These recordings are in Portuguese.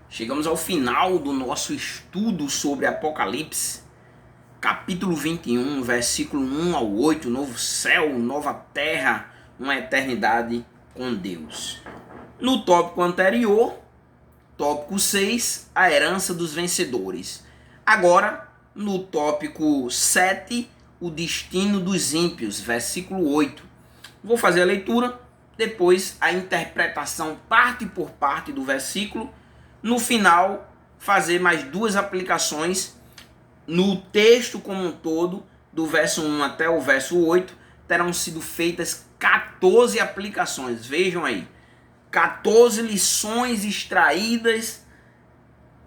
Chegamos ao final do nosso estudo sobre Apocalipse, capítulo 21, versículo 1 ao 8, novo céu, nova terra, uma eternidade com Deus. No tópico anterior, tópico 6, a herança dos vencedores. Agora, no tópico 7, o destino dos ímpios, versículo 8. Vou fazer a leitura, depois a interpretação parte por parte do versículo. No final, fazer mais duas aplicações no texto como um todo, do verso 1 até o verso 8, terão sido feitas 14 aplicações. Vejam aí, 14 lições extraídas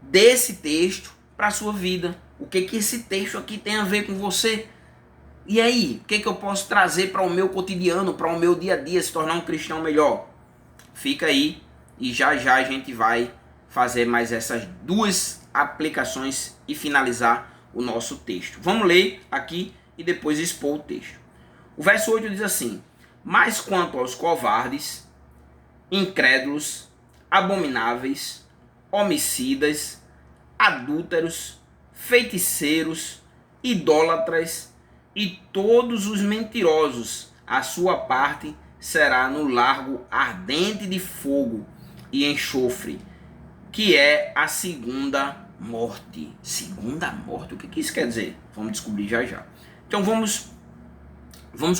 desse texto para a sua vida. O que esse texto aqui tem a ver com você? E aí, o que eu posso trazer para o meu cotidiano, para o meu dia a dia, se tornar um cristão melhor? Fica aí e já já a gente vai fazer mais essas duas aplicações e finalizar o nosso texto. Vamos ler aqui e depois expor o texto. O verso 8 diz assim: mas quanto aos covardes, incrédulos, abomináveis, homicidas, adúlteros, feiticeiros, idólatras e todos os mentirosos, a sua parte será no largo ardente de fogo e enxofre, que é a segunda morte. Segunda morte? O que isso quer dizer? Vamos descobrir já já. Então vamos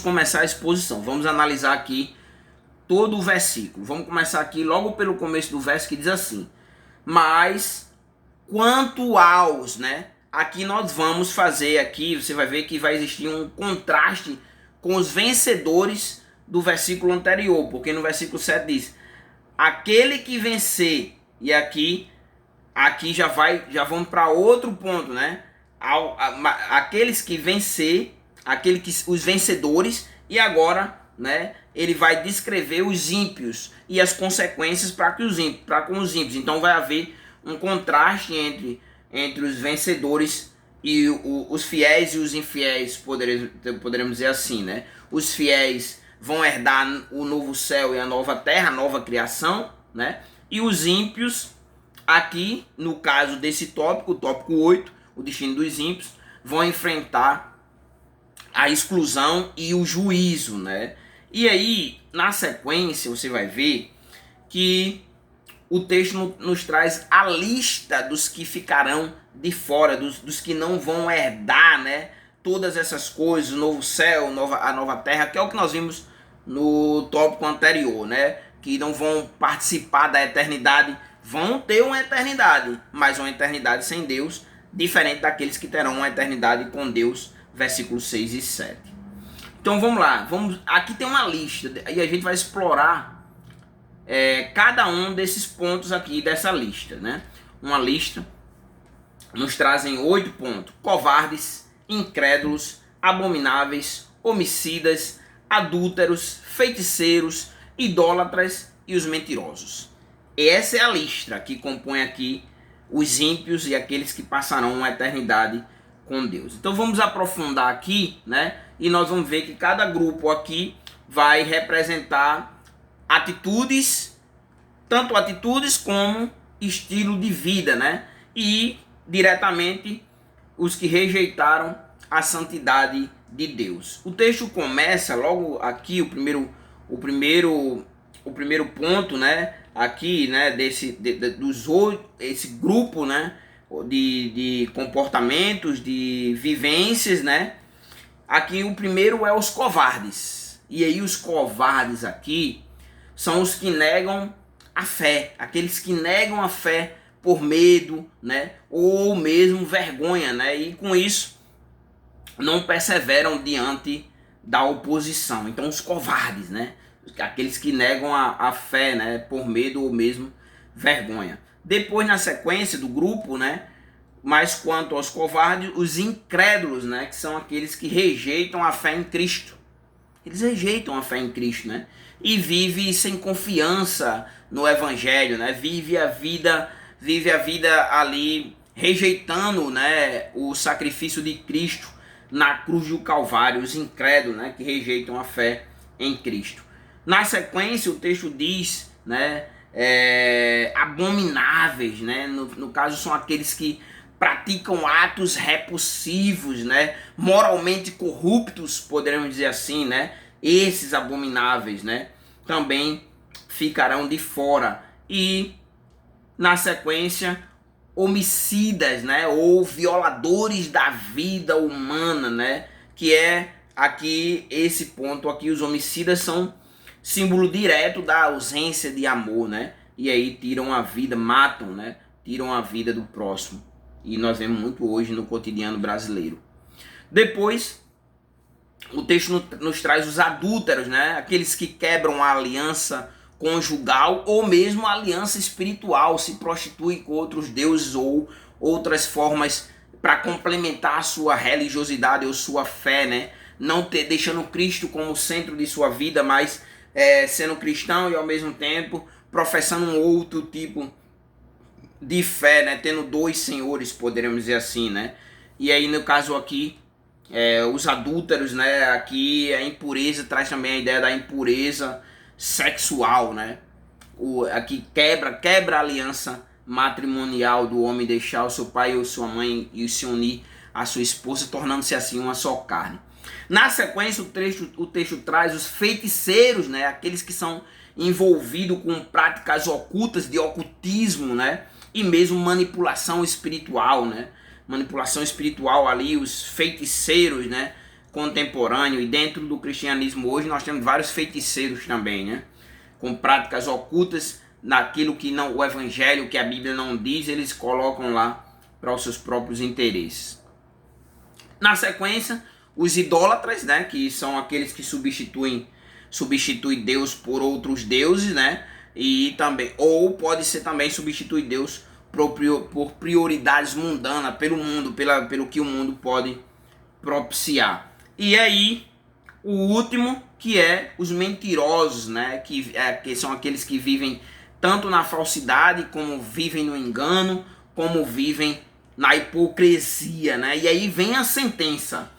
começar a exposição. Vamos analisar aqui todo o versículo. Vamos começar aqui logo pelo começo do verso, que diz assim: mas quanto aos, né? Aqui nós vamos fazer aqui, você vai ver que vai existir um contraste com os vencedores do versículo anterior, porque no versículo 7 diz: aquele que vencer, e aqui já vamos para outro ponto, né? Aqueles que vencer, os vencedores, e agora, né, ele vai descrever os ímpios e as consequências para com os ímpios. Então vai haver um contraste entre os vencedores e os fiéis e os infiéis, poderemos dizer assim, né? Os fiéis vão herdar o novo céu e a nova terra, a nova criação, né? E os ímpios, aqui no caso desse tópico, o tópico 8, o destino dos ímpios, vão enfrentar a exclusão e o juízo, né? E aí, na sequência, você vai ver que o texto nos traz a lista dos que ficarão de fora, dos que não vão herdar, né, todas essas coisas, o novo céu, a nova terra, que é o que nós vimos no tópico anterior, né, que não vão participar da eternidade, vão ter uma eternidade, mas uma eternidade sem Deus, diferente daqueles que terão uma eternidade com Deus, versículos 6 e 7. Então vamos lá, aqui tem uma lista, e a gente vai explorar cada um desses pontos aqui dessa lista, né? Uma lista nos trazem 8 pontos: covardes, incrédulos, abomináveis, homicidas, adúlteros, feiticeiros, idólatras e os mentirosos. Essa é a lista que compõe aqui os ímpios e aqueles que passarão uma eternidade com Deus. Então vamos aprofundar aqui, né? E nós vamos ver que cada grupo aqui vai representar atitudes, tanto atitudes como estilo de vida, né? E diretamente os que rejeitaram a santidade de Deus. O texto começa logo aqui, o primeiro ponto, né? Aqui, né? Esse grupo, né? De comportamentos, de vivências, né? Aqui o primeiro é os covardes. E aí os covardes aqui são os que negam a fé, aqueles que negam a fé por medo, né, ou mesmo vergonha, né, e com isso não perseveram diante da oposição. Então os covardes, né, aqueles que negam a fé, né, por medo ou mesmo vergonha. Depois, na sequência do grupo, né, mas quanto aos covardes, os incrédulos, né, que são aqueles que rejeitam a fé em Cristo. Eles rejeitam a fé em Cristo, né? E vive sem confiança no Evangelho, né? Vive a vida ali rejeitando, né, o sacrifício de Cristo na cruz do Calvário. Os incrédulos, né, que rejeitam a fé em Cristo. Na sequência, o texto diz, né, abomináveis, né? No caso, são aqueles que praticam atos repulsivos, né? Moralmente corruptos, poderemos dizer assim, né? Esses abomináveis, né? Também ficarão de fora. E na sequência, homicidas, né? Ou violadores da vida humana, né? Que é aqui esse ponto aqui, os homicidas são símbolo direto da ausência de amor, né? E aí tiram a vida, matam, né? Tiram a vida do próximo. E nós vemos muito hoje no cotidiano brasileiro. Depois, o texto nos traz os adúlteros, né? Aqueles que quebram a aliança conjugal ou mesmo a aliança espiritual, se prostituem com outros deuses ou outras formas para complementar a sua religiosidade ou sua fé, né? Não deixando Cristo como centro de sua vida, mas sendo cristão e ao mesmo tempo professando um outro tipo de fé, né? Tendo dois senhores, poderíamos dizer assim, né? E aí no caso aqui, os adúlteros, né? Aqui a impureza traz também a ideia da impureza sexual, né? Aqui quebra a aliança matrimonial do homem deixar o seu pai ou sua mãe e se unir à sua esposa, tornando-se assim uma só carne. Na sequência, o texto traz os feiticeiros, né? Aqueles que são envolvidos com práticas ocultas de ocultismo, né? E mesmo manipulação espiritual, né? Manipulação espiritual ali, os feiticeiros, né? Contemporâneo. E dentro do cristianismo hoje nós temos vários feiticeiros também, né? Com práticas ocultas naquilo que não, o evangelho, que a Bíblia não diz, eles colocam lá para os seus próprios interesses. Na sequência, os idólatras, né, que são aqueles que substituem Deus por outros deuses, né? E também, ou pode ser também substituir Deus por prioridades mundanas, pelo mundo, pelo que o mundo pode propiciar. E aí, o último, que é os mentirosos, né? Que são aqueles que vivem tanto na falsidade, como vivem no engano, como vivem na hipocrisia, né? E aí vem a sentença.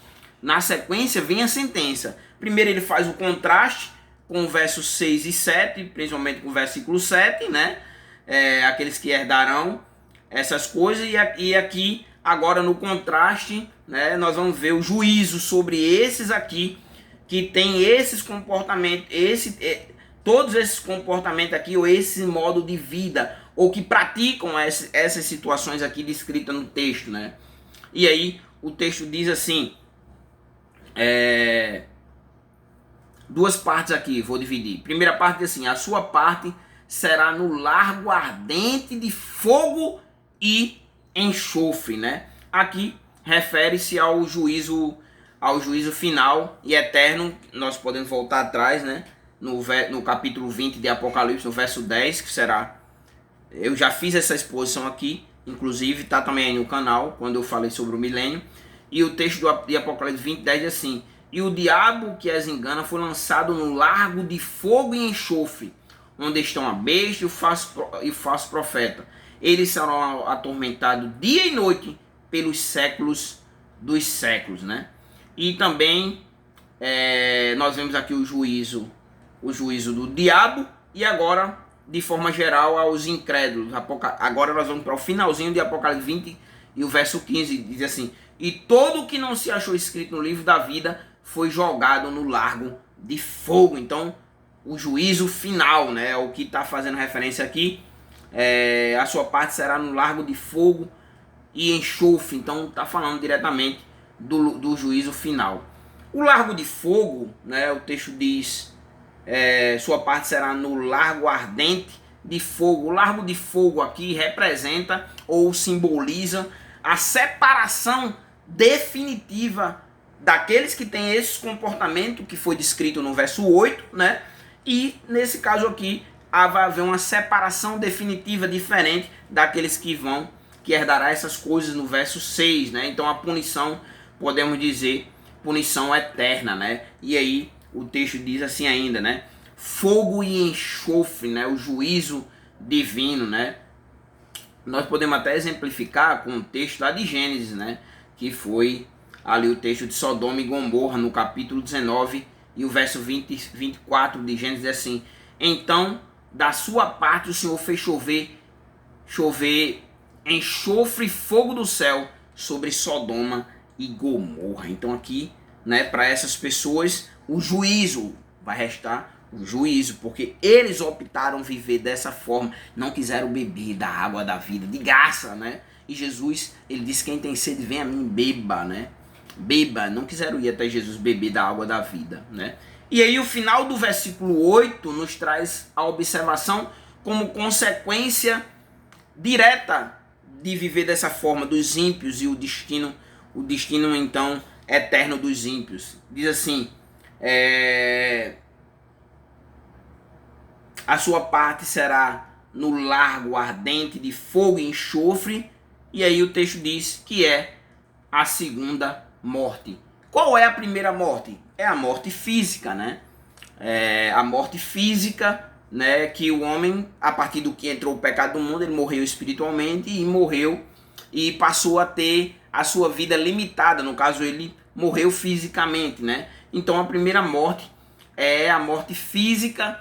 Na sequência vem a sentença. Primeiro ele faz o contraste com o verso 6 e 7, principalmente com o versículo 7, né? Aqueles que herdarão essas coisas. E aqui, agora no contraste, né, nós vamos ver o juízo sobre esses aqui, que tem esses comportamentos, todos esses comportamentos aqui, ou esse modo de vida, ou que praticam essas situações aqui descritas no texto, né? E aí o texto diz assim, duas partes aqui, vou dividir. Primeira parte diz assim: a sua parte será no largo ardente de fogo e enxofre, né? Aqui refere-se ao juízo final e eterno. Nós podemos voltar atrás, né? No capítulo 20 de Apocalipse, no verso 10, que será... Eu já fiz essa exposição aqui, inclusive está também aí no canal, quando eu falei sobre o milênio. E o texto de Apocalipse 20, 10 diz assim: e o diabo que as engana foi lançado no largo de fogo e enxofre, onde estão a besta e o falso profeta. Eles serão atormentados dia e noite pelos séculos dos séculos, né? E também nós vemos aqui o juízo do diabo, e agora, de forma geral, aos incrédulos. Agora nós vamos para o finalzinho de Apocalipse 20 e o verso 15 diz assim: e todo o que não se achou escrito no livro da vida foi jogado no lago de fogo. Então, o juízo final, né? O que está fazendo referência aqui, a sua parte será no lago de fogo e enxofre. Então, está falando diretamente do juízo final. O largo de fogo, né? O texto diz: sua parte será no largo ardente de fogo. O largo de fogo aqui representa ou simboliza a separação definitiva daqueles que têm esse comportamento que foi descrito no verso 8, né? E nesse caso aqui vai haver uma separação definitiva diferente daqueles que herdará essas coisas no verso 6, né? Então a punição, podemos dizer, punição eterna, né? E aí o texto diz assim ainda, né? Fogo e enxofre, né? O juízo divino, né? Nós podemos até exemplificar com o texto lá de Gênesis, né? Que foi ali o texto de Sodoma e Gomorra, no capítulo 19, e o verso 24 de Gênesis é assim: então da sua parte o Senhor fez chover enxofre e fogo do céu sobre Sodoma e Gomorra. Então aqui, né, para essas pessoas, o juízo vai restar, o juízo, porque eles optaram viver dessa forma, não quiseram beber da água da vida, de graça, né? E Jesus, ele disse: quem tem sede, vem a mim, beba, né? Beba, não quiseram ir até Jesus beber da água da vida, né? E aí o final do versículo 8 nos traz a observação como consequência direta de viver dessa forma dos ímpios e o destino então eterno dos ímpios. Diz assim: a sua parte será no largo ardente de fogo e enxofre. E aí o texto diz que é a segunda morte. Qual é a primeira morte? É a morte física, né? É a morte física, né? Que o homem, a partir do que entrou o pecado do mundo, ele morreu espiritualmente e morreu e passou a ter a sua vida limitada. No caso, ele morreu fisicamente, né? Então a primeira morte é a morte física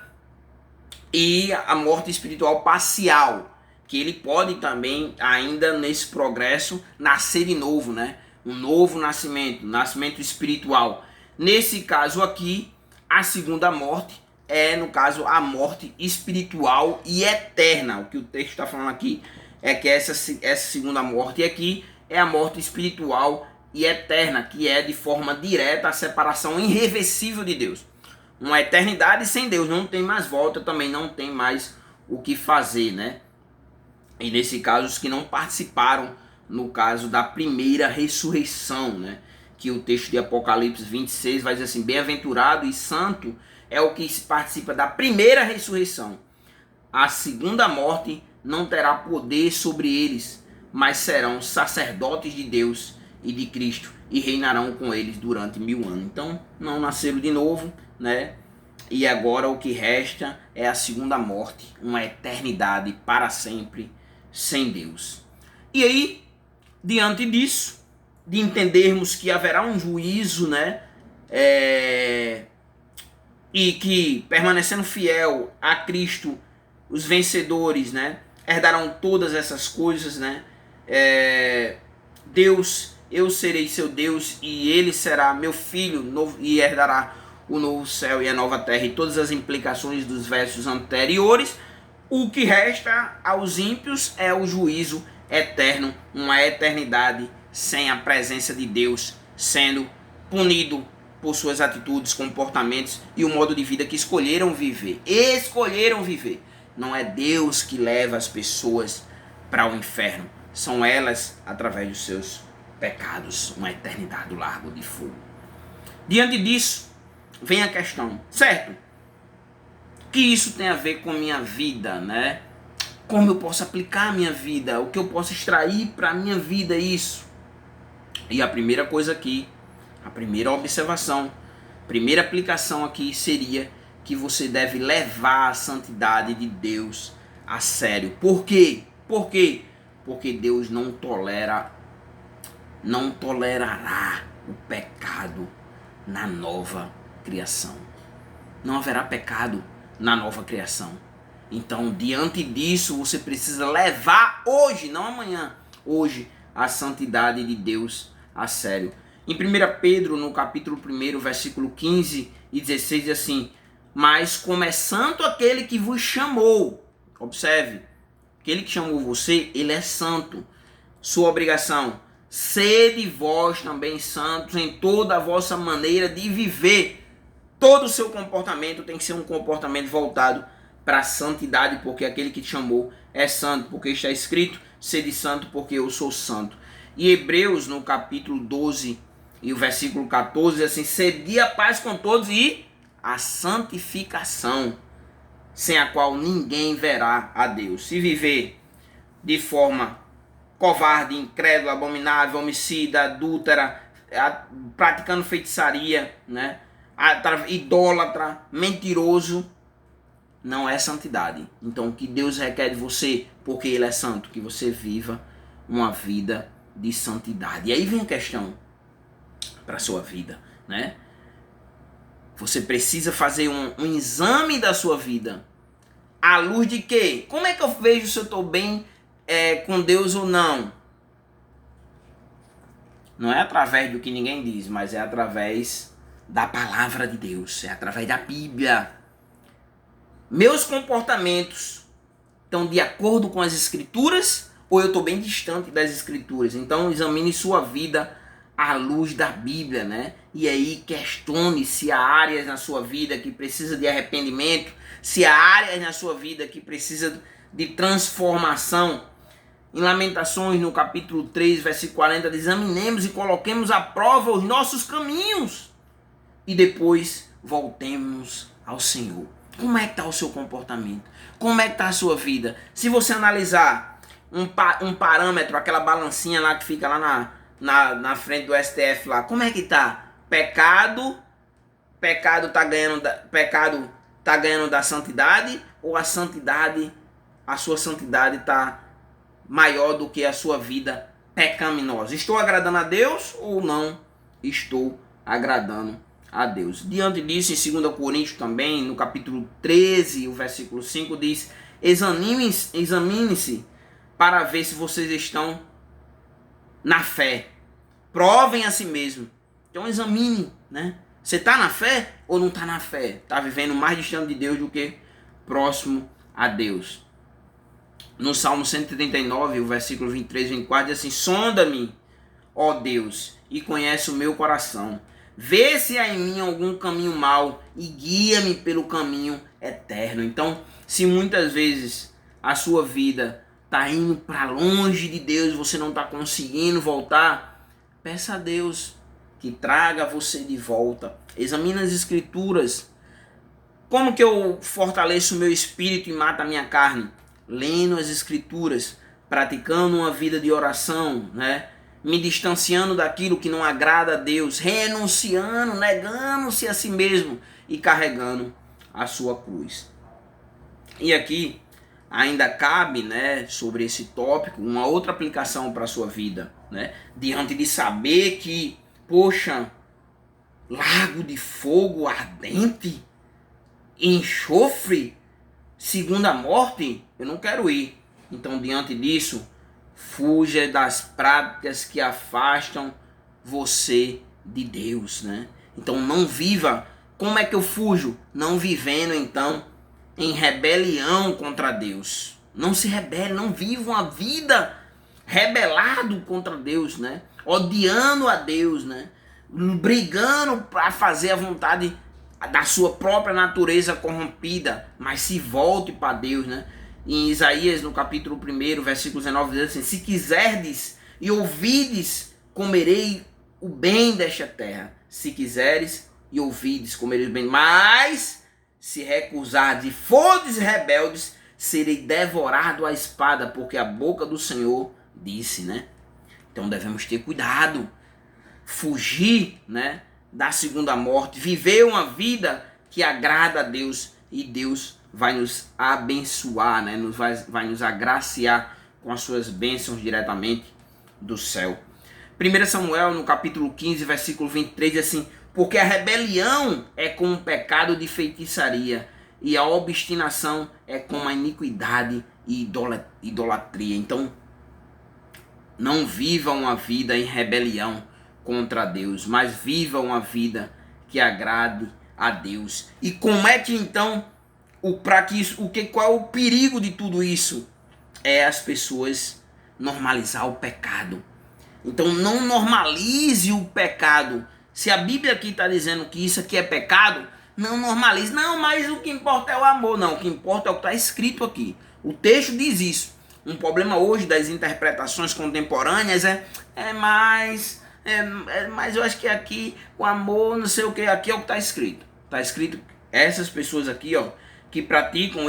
e a morte espiritual parcial, que ele pode também, ainda nesse progresso, nascer de novo, né? Um novo nascimento, nascimento espiritual. Nesse caso aqui, a segunda morte é, no caso, a morte espiritual e eterna. O que o texto está falando aqui é que essa segunda morte aqui é a morte espiritual e eterna, que é de forma direta a separação irreversível de Deus. Uma eternidade sem Deus, não tem mais volta, também não tem mais o que fazer, né? E nesse caso, os que não participaram, no caso da primeira ressurreição, né? Que o texto de Apocalipse 26 vai dizer assim: bem-aventurado e santo é o que participa da primeira ressurreição. A segunda morte não terá poder sobre eles, mas serão sacerdotes de Deus e de Cristo e reinarão com eles durante 1000 anos. Então, não nasceram de novo, né? E agora o que resta é a segunda morte, uma eternidade para sempre sem Deus. E aí, diante disso, de entendermos que haverá um juízo, né? E que, permanecendo fiel a Cristo, os vencedores, né, herdarão todas essas coisas, né? Deus, eu serei seu Deus e ele será meu filho e herdará o novo céu e a nova terra, e todas as implicações dos versos anteriores. O que resta aos ímpios é o juízo eterno, uma eternidade sem a presença de Deus, sendo punido por suas atitudes, comportamentos e o modo de vida que escolheram viver. Escolheram viver. Não é Deus que leva as pessoas para o inferno. São elas, através dos seus pecados, uma eternidade largo de fogo. Diante disso, vem a questão, certo? O que isso tem a ver com a minha vida, né? Como eu posso aplicar a minha vida? O que eu posso extrair para a minha vida isso? E a primeira coisa aqui, a primeira observação, a primeira aplicação aqui seria que você deve levar a santidade de Deus a sério. Por quê? Por quê? Porque Deus não tolerará o pecado na nova criação. Não haverá pecado na nova criação. Então, diante disso, você precisa levar hoje, não amanhã, hoje, a santidade de Deus a sério. Em 1 Pedro, no capítulo 1, versículo 15 e 16, diz assim: mas como é santo aquele que vos chamou, observe, aquele que chamou você, ele é santo. Sua obrigação: sede vós também santos em toda a vossa maneira de viver. Todo o seu comportamento tem que ser um comportamento voltado para a santidade, porque aquele que te chamou é santo, porque está escrito: sede santo, porque eu sou santo. E Hebreus, no capítulo 12 e o versículo 14, diz assim: sede a paz com todos e a santificação, sem a qual ninguém verá a Deus. Se viver de forma covarde, incrédula, abominável, homicida, adúltera, praticando feitiçaria, né? Idólatra, mentiroso, não é santidade. Então o que Deus requer de você, porque Ele é santo, que você viva uma vida de santidade. E aí vem a questão para a sua vida, né? Você precisa fazer um exame da sua vida À luz de quê? Como é que eu vejo se eu estou bem com Deus ou não? Não é através do que ninguém diz, mas é através da palavra de Deus, é através da Bíblia. Meus comportamentos estão de acordo com as Escrituras ou eu estou bem distante das Escrituras? Então examine sua vida à luz da Bíblia, né? E aí questione se há áreas na sua vida que precisa de arrependimento, se há áreas na sua vida que precisa de transformação. Em Lamentações, no capítulo 3, versículo 40, examinemos e coloquemos à prova os nossos caminhos e depois voltemos ao Senhor. Como é que está o seu comportamento? Como é que está a sua vida? Se você analisar um parâmetro, aquela balancinha lá que fica lá na frente do STF lá, como é que está? Pecado tá ganhando da santidade, ou a sua santidade está maior do que a sua vida pecaminosa? Estou agradando a Deus ou não estou agradando a Deus? Diante disso, em 2 Coríntios também, no capítulo 13, o versículo 5 diz: examine-se para ver se vocês estão na fé. Provem a si mesmo. Então examine, né? Você está na fé ou não está na fé? Está vivendo mais distante de Deus do que próximo a Deus? No Salmo 139, o versículo 23 e 24 diz assim: sonda-me, ó Deus, e conhece o meu coração. Vê se há em mim algum caminho mau e guia-me pelo caminho eterno. Então, se muitas vezes a sua vida está indo para longe de Deus, você não está conseguindo voltar, peça a Deus que traga você de volta. Examine as Escrituras. Como que eu fortaleço o meu espírito e mato a minha carne? Lendo as Escrituras, praticando uma vida de oração, né? Me distanciando daquilo que não agrada a Deus, renunciando, negando-se a si mesmo e carregando a sua cruz. E aqui ainda cabe, né, sobre esse tópico, uma outra aplicação para a sua vida, né? Diante de saber que, poxa, lago de fogo ardente, enxofre, segunda morte, eu não quero ir. Então, diante disso, fuja das práticas que afastam você de Deus, né? Então não viva. Como é que eu fujo? Não vivendo então em rebelião contra Deus. Não se rebele, não viva uma vida rebelado contra Deus, né? Odiando a Deus, né? Brigando para fazer a vontade da sua própria natureza corrompida, mas se volte para Deus, né? Em Isaías, no capítulo 1, versículo 19, diz assim: se quiserdes e ouvides, comerei o bem desta terra. Se quiseres e ouvides, comerei o bem. Mas, se recusardes e fordes rebeldes, serei devorado à espada, porque a boca do Senhor disse, né? Então devemos ter cuidado, fugir, né, da segunda morte, viver uma vida que agrada a Deus, e Deus vai nos abençoar, né? vai nos agraciar com as suas bênçãos diretamente do céu. 1 Samuel, no capítulo 15, versículo 23, diz assim: porque a rebelião é como um pecado de feitiçaria, e a obstinação é como a iniquidade e idolatria. Então, não viva uma vida em rebelião contra Deus, mas viva uma vida que agrade a Deus. E como é que então, qual é o perigo de tudo isso? É as pessoas normalizar o pecado. Então não normalize o pecado. Se a Bíblia aqui está dizendo que isso aqui é pecado, não normalize. Não, mas o que importa é o amor. Não, o que importa é o que está escrito aqui. O texto diz isso. Um problema hoje das interpretações contemporâneas mas eu acho que aqui o amor, não sei o que, aqui é o que está escrito. Está escrito essas pessoas aqui, ó, que praticam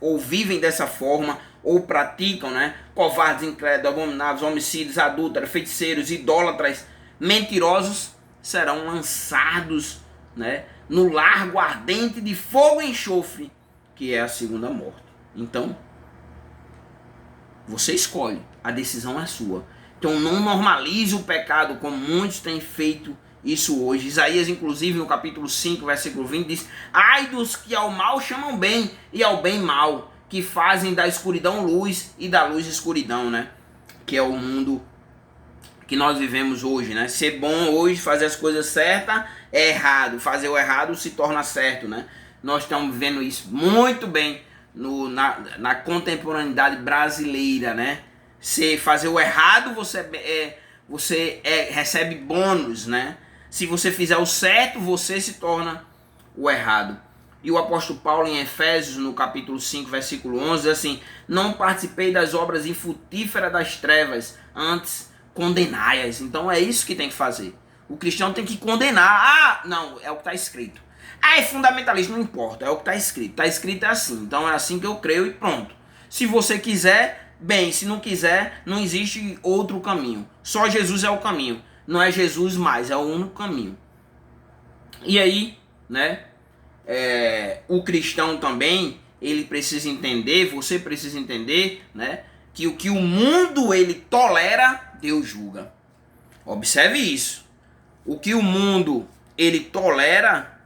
ou vivem dessa forma, ou praticam, né, covardes, incrédulos, abomináveis, homicídios, adúlteros, feiticeiros, idólatras, mentirosos, serão lançados, né, no largo ardente de fogo e enxofre, que é a segunda morte. Então, você escolhe, a decisão é sua. Então não normalize o pecado como muitos têm feito isso hoje. Isaías, inclusive, no capítulo 5, versículo 20, diz: ai dos que ao mal chamam bem e ao bem mal, que fazem da escuridão luz e da luz escuridão, né? Que é o mundo que nós vivemos hoje, né? Ser bom hoje, fazer as coisas certas é errado, fazer o errado se torna certo, né? Nós estamos vendo isso muito bem na contemporaneidade brasileira, né? Se fazer o errado, você recebe bônus, né? Se você fizer o certo, você se torna o errado. E o apóstolo Paulo em Efésios, no capítulo 5, versículo 11, diz assim: não participei das obras infrutíferas das trevas, antes condenai-as. Então é isso que tem que fazer. O cristão tem que condenar. Ah, não, é o que está escrito. Ah, é fundamentalista, não importa, é o que está escrito. Está escrito é assim, então é assim que eu creio e pronto. Se você quiser, bem, se não quiser, não existe outro caminho. Só Jesus é o caminho. Não é Jesus mais, é o único caminho. E aí, né, o cristão também, ele precisa entender, você precisa entender, né, que o que o mundo ele tolera, Deus julga. Observe isso. O que o mundo ele tolera,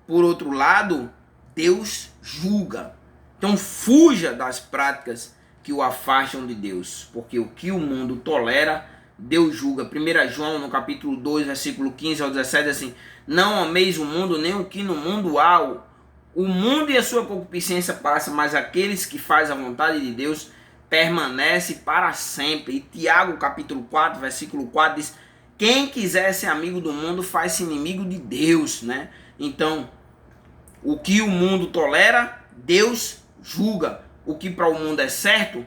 por outro lado, Deus julga. Então fuja das práticas que o afastam de Deus, porque o que o mundo tolera, Deus julga. 1 João, no capítulo 2, versículo 15 ao 17, assim: não ameis o mundo, nem o que no mundo há. O mundo e a sua concupiscência passam, mas aqueles que fazem a vontade de Deus permanecem para sempre. E Tiago, capítulo 4, versículo 4, diz: quem quiser ser amigo do mundo, faz-se inimigo de Deus, né? Então, o que o mundo tolera, Deus julga. O que para o mundo é certo,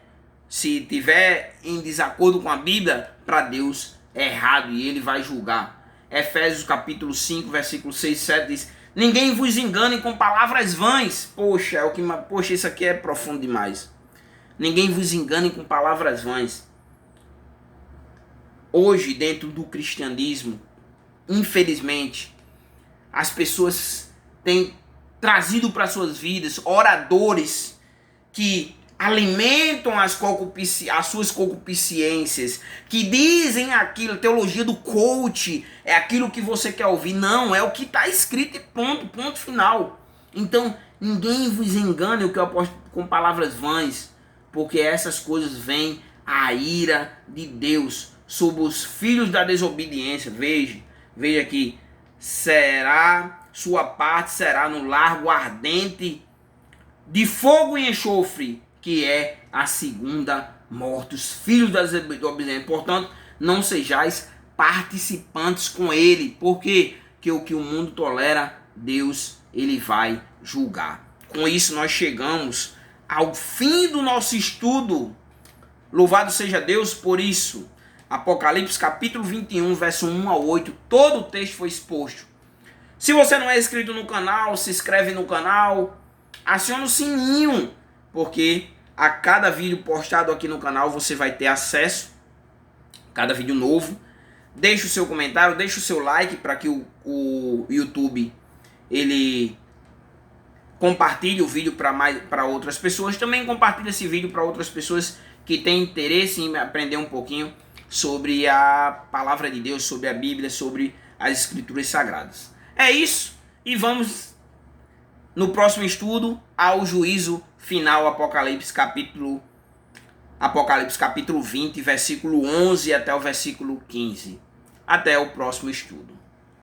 se tiver em desacordo com a Bíblia, para Deus é errado e ele vai julgar. Efésios capítulo 5, versículo 6 e 7 diz: ninguém vos engane com palavras vãs. Poxa, isso aqui é profundo demais. Ninguém vos engane com palavras vãs. Hoje, dentro do cristianismo, infelizmente, as pessoas têm trazido para suas vidas oradores que alimentam as suas concupiscências, que dizem aquilo, teologia do coach, é aquilo que você quer ouvir. Não, é o que está escrito e ponto final. Então, ninguém vos engane, o que eu aposto, com palavras vãs, porque essas coisas vêm a ira de Deus sobre os filhos da desobediência. Veja aqui: sua parte será no largo ardente de fogo e enxofre, que é a segunda morte. Os filhos da desobediência. Portanto, não sejais participantes com ele, porque o que o mundo tolera, Deus ele vai julgar. Com isso nós chegamos ao fim do nosso estudo. Louvado seja Deus por isso. Apocalipse capítulo 21, verso 1 a 8, todo o texto foi exposto. Se você não é inscrito no canal, se inscreve no canal, aciona o sininho, porque a cada vídeo postado aqui no canal você vai ter acesso, cada vídeo novo. Deixe o seu comentário, deixe o seu like para que o YouTube ele compartilhe o vídeo para outras pessoas. Também compartilhe esse vídeo para outras pessoas que têm interesse em aprender um pouquinho sobre a palavra de Deus, sobre a Bíblia, sobre as Escrituras Sagradas. É isso, e vamos no próximo estudo ao juízo final, Apocalipse capítulo 20, versículo 11 até o versículo 15. Até o próximo estudo.